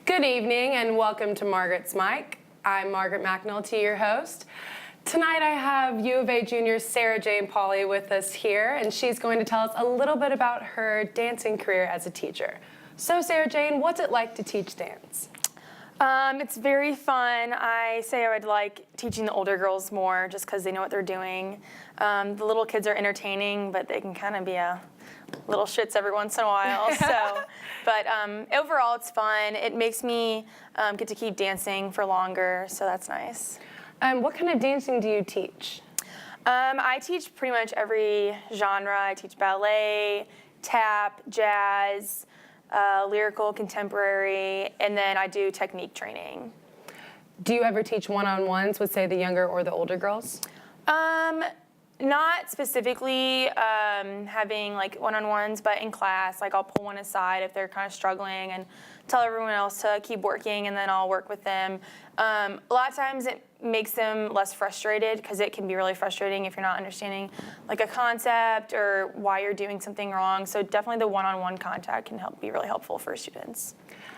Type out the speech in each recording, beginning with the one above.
Good evening and welcome to Margaret's Mic. I'm Margaret McNulty, your host. Tonight I have U of A juniors Sarah Jane Pauley with us here, and she's going to tell us a little bit about her dancing career as a teacher. So Sarah Jane, what's it like to teach dance? It's very fun. I say I would like teaching the older girls more just because they know what they're doing. The little kids are entertaining, but they can kind of be a little shits every once in a while. But overall it's fun. It makes me get to keep dancing for longer, so that's nice. What kind of dancing do you teach? I teach pretty much every genre. I teach ballet, tap, jazz, lyrical, contemporary, and then I do technique training. Do you ever teach one-on-ones with, say, the younger or the older girls? Not specifically having like one-on-ones, but in class, like I'll pull one aside if they're kind of struggling and tell everyone else to keep working, and then I'll work with them. A lot of times it makes them less frustrated because it can be really frustrating if you're not understanding like a concept or why you're doing something wrong. So definitely the one-on-one contact can be really helpful for students.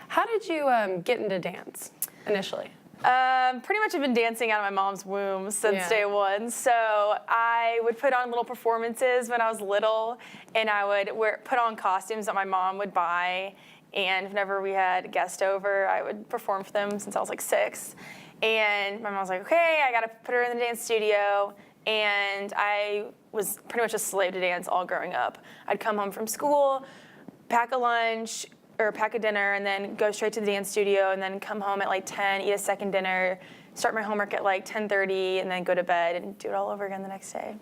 How did you get into dance initially? Pretty much I've been dancing out of my mom's womb since day one. So I would put on little performances when I was little, and I would put on costumes that my mom would buy. And whenever we had guests over, I would perform for them since I was like 6. And my mom was like, okay, I got to put her in the dance studio. And I was pretty much a slave to dance all growing up. I'd come home from school, pack a lunch, or pack a dinner, and then go straight to the dance studio, and then come home at like 10, eat a second dinner, start my homework at like 10:30, and then go to bed and do it all over again the next day.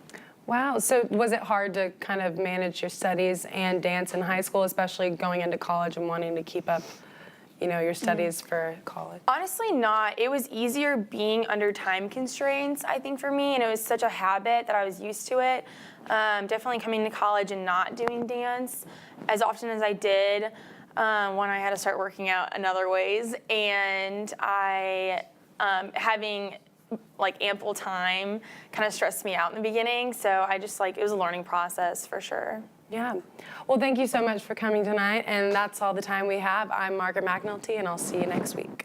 Wow, so was it hard to kind of manage your studies and dance in high school, especially going into college and wanting to keep up, you know, your studies for college? Honestly not. It was easier being under time constraints, I think, for me, and it was such a habit that I was used to it. Definitely coming to college and not doing dance as often as I did, when I had to start working out in other ways, and having like ample time kind of stressed me out in the beginning. So I just it was a learning process for sure. Yeah. Well, thank you so much for coming tonight, and that's all the time we have. I'm Margaret McNulty, and I'll see you next week.